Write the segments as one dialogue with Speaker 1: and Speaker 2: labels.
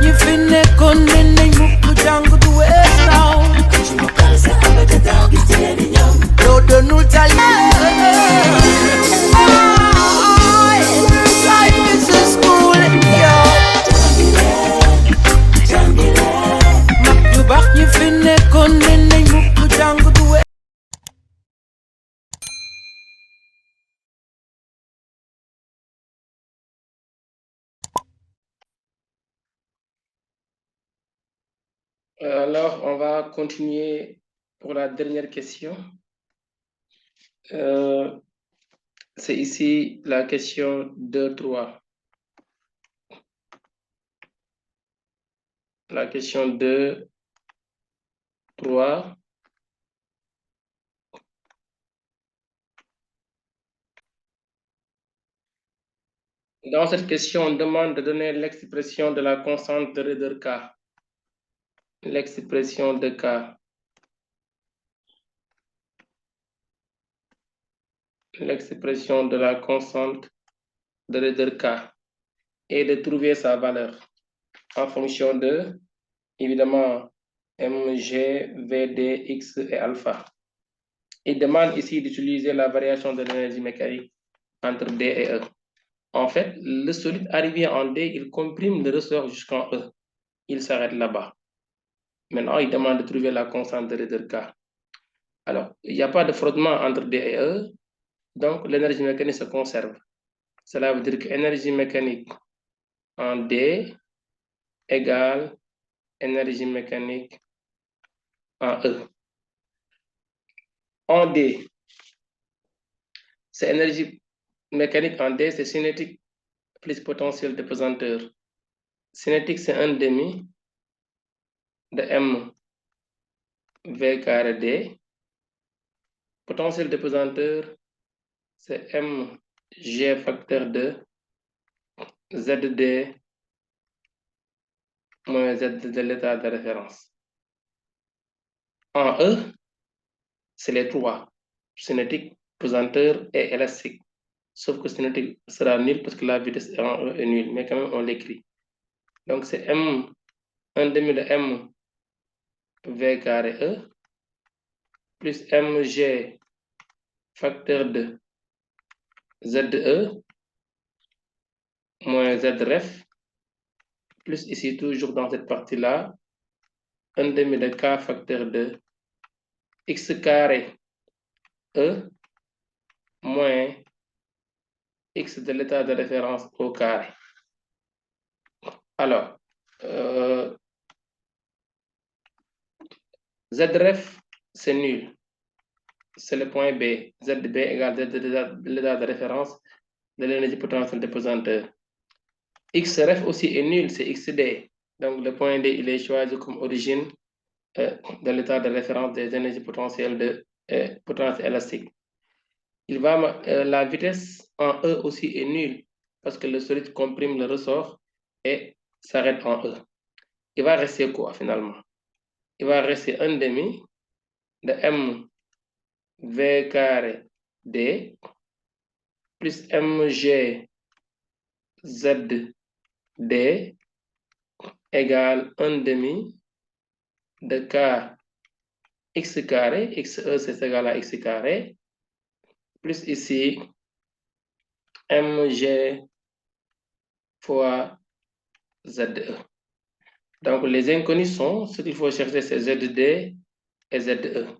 Speaker 1: ñu fi nekkoon ne nañ mukk jàng du wees naaw loo doonul tali life is a school yo mag yu baax ñu fi nekkoon ne nañ mukk jàng du wees.
Speaker 2: Alors, on va continuer pour la dernière question. C'est ici la question 2-3. La question 2-3. Dans cette question, on demande de donner l'expression de la constante de Ryders K. L'expression de K. L'expression de la constante de Ryders K et de trouver sa valeur en fonction de, évidemment, mg, vd, x et alpha. Il demande ici d'utiliser la variation de l'énergie mécanique entre D et E. En fait, le solide arrivé en D, il comprime le ressort jusqu'en E. Il s'arrête là-bas. Maintenant, il demande de trouver la constante de Ryders K. Alors, il n'y a pas de frottement entre D et E, donc l'énergie mécanique se conserve. Cela veut dire que l'énergie mécanique en D égale énergie mécanique en E. En D, c'est énergie mécanique en D, c'est cinétique plus potentiel de pesanteur. Cinétique, c'est 1/2 de m v carré D. Potentiel de pesanteur, c'est mg facteur de zd moins z de l'état de référence. En E, c'est les trois, cinétique, pesanteur et élastique. Sauf que cinétique sera nul parce que la vitesse en E est nulle, mais quand même on l'écrit. Donc c'est m 1/2 de m v carré E plus mg facteur de ZE moins ZREF plus ici toujours dans cette partie-là 1/2 de K facteur de X carré E moins X de l'état de référence au carré. Alors, ZREF, c'est nul. C'est le point B. ZB égale Z de l'état de référence de l'énergie potentielle de pesanteur. XREF aussi est nul, c'est XD. Donc, le point D, il est choisi comme origine de l'état de référence des énergies potentielles de potentiel élastique. La vitesse en E aussi est nulle parce que le solide comprime le ressort et s'arrête en E. Il va rester quoi finalement? Il va rester 1/2 de m v carré D plus mg z D égale 1/2 de K x carré, xe c'est égal à x carré, plus ici mg fois ZE. Donc les inconnus sont, ce qu'il faut chercher c'est ZD et ZE.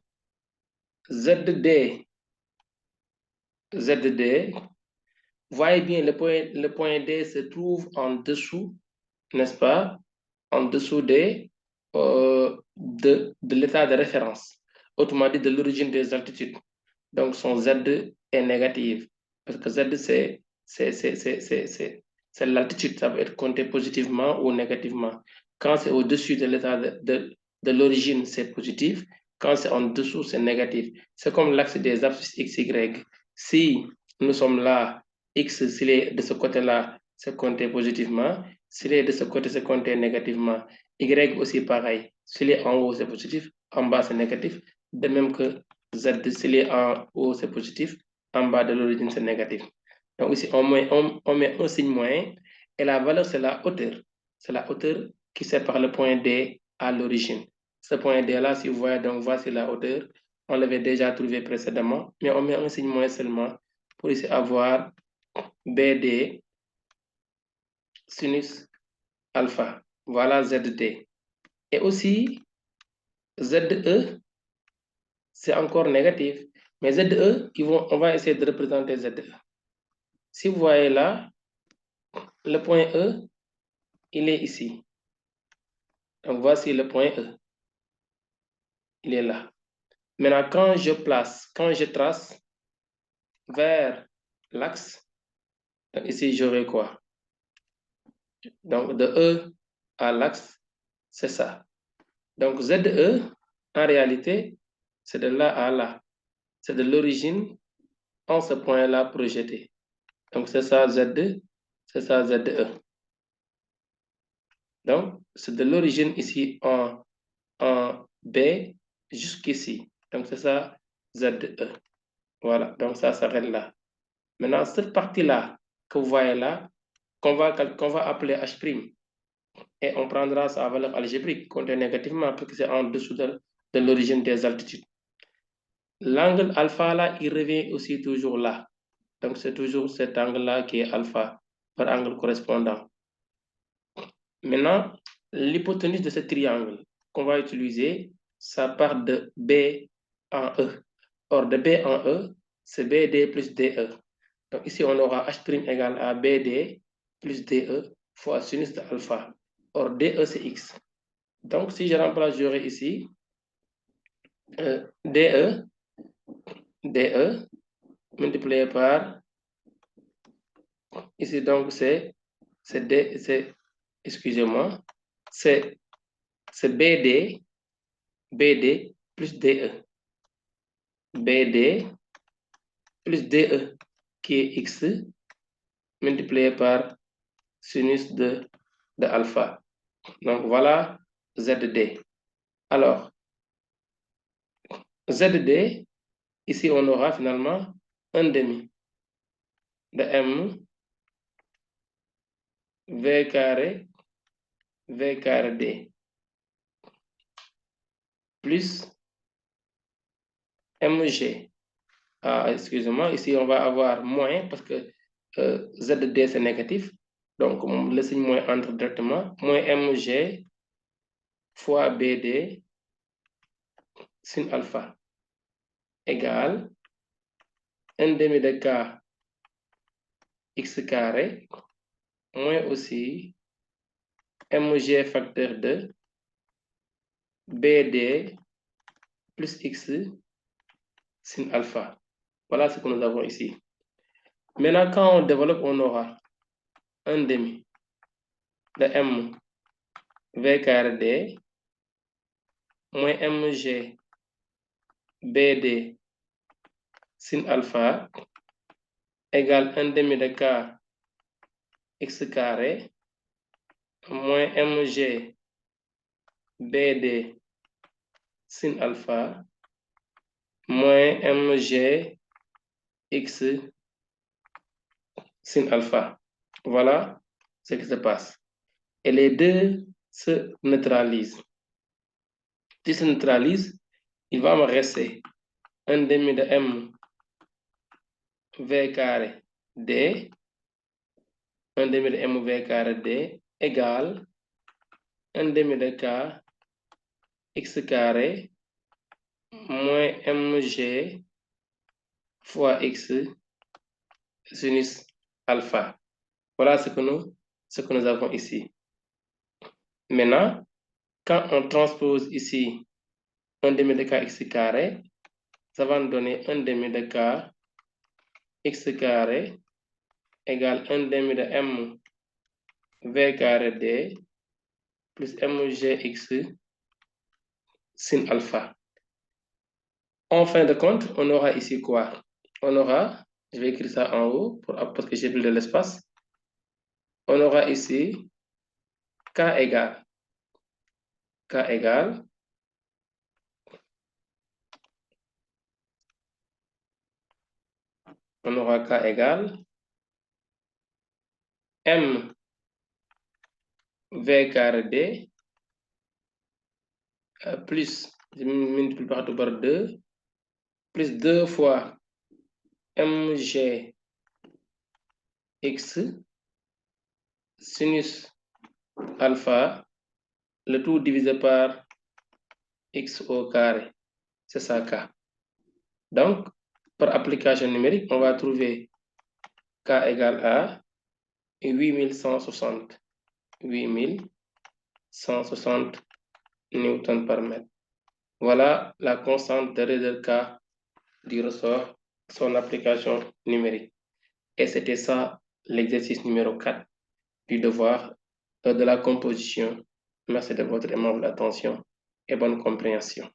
Speaker 2: ZD, voyez bien le point D se trouve en dessous, n'est-ce pas, en dessous de l'état de référence, autrement dit de l'origine des altitudes. Donc son Z est négatif, parce que Z c'est l'altitude, ça va être compté positivement ou négativement. Quand c'est au-dessus de l'état de l'origine, c'est positif. Quand c'est en dessous, c'est négatif. C'est comme l'axe des abscisses x, y. Si nous sommes là, x, s'il est de ce côté-là, c'est compté positivement. S'il est de ce côté, c'est compté négativement. Y aussi pareil. S'il est en haut, c'est positif. En bas, c'est négatif. De même que Z, s'il est en haut, c'est positif. En bas de l'origine, c'est négatif. Donc ici, on met un signe moyen et la valeur, c'est la hauteur. C'est la hauteur qui sépare le point D à l'origine. Ce point D-là, si vous voyez, donc voici la hauteur. On l'avait déjà trouvé précédemment, mais on met un signe moins seulement pour ici avoir BD sinus alpha. Voilà ZD. Et aussi, ZE, c'est encore négatif. Mais ZE, on va essayer de représenter ZE. Si vous voyez là, le point E, il est ici. Donc, voici le point E. Il est là. Maintenant, quand je trace vers l'axe, ici, j'aurai quoi? Donc, de E à l'axe, c'est ça. Donc, ZE, en réalité, c'est de là à là. C'est de l'origine en ce point-là projeté. Donc, c'est ça Z2, c'est ça ZE. Donc, c'est de l'origine ici en B jusqu'ici. Donc, c'est ça ZE. Voilà, donc ça s'arrête là. Maintenant, cette partie-là que vous voyez là, qu'on va appeler H', et on prendra sa valeur algébrique, comptée négativement, parce que c'est en dessous de l'origine des altitudes. L'angle alpha là, il revient aussi toujours là. Donc, c'est toujours cet angle-là qui est alpha par angle correspondant. Maintenant, l'hypoténuse de ce triangle qu'on va utiliser, ça part de B en E. Or, de B en E, c'est BD plus DE. Donc, ici, on aura H' égale à BD plus DE fois sinus de alpha. Or, DE, c'est X. Donc, si je remplace, j'aurai ici DE multiplié par, ici, donc, excusez-moi, c'est BD plus DE. BD plus DE qui est X multiplié par sinus de alpha. Donc voilà ZD. Alors, ZD, ici on aura finalement 1/2 de M V carré D plus MG. Ah, excusez-moi, ici on va avoir moins parce que ZD c'est négatif. Donc le signe moins entre directement. Moins MG fois BD sin alpha égale 1/2 de K X carré moins aussi MG facteur de BD plus X sin alpha. Voilà ce que nous avons ici. Maintenant, quand on développe, on aura 1/2 de M V carré D moins MG BD sin alpha égale 1/2 de K X carré moins MG BD sin alpha moins MG X sin alpha. Voilà ce qui se passe. Et les deux se neutralisent. Si se neutralise, il va me rester 1/2 de M V carré D, 1/2 de M V carré D égale 1/2 de K X carré moins MG fois X sinus alpha. Voilà ce que nous avons ici. Maintenant, quand on transpose ici 1/2 de K X carré, ça va nous donner 1/2 de K X carré égale 1/2 de M V carré D plus MGX sin alpha. En fin de compte, on aura ici quoi? On aura, je vais écrire ça en haut parce que j'ai plus de l'espace. On aura ici K égale. On aura K égale M V carré D plus, je multiplie partout par 2, plus 2 fois mg x sinus alpha, le tout divisé par x au carré. C'est ça K. Donc, par application numérique, on va trouver K égale à 8160. 8160 newtons par mètre. Voilà la constante de raideur K du ressort, son application numérique. Et c'était ça l'exercice numéro 4 du devoir de la composition. Merci de votre aimable attention et bonne compréhension.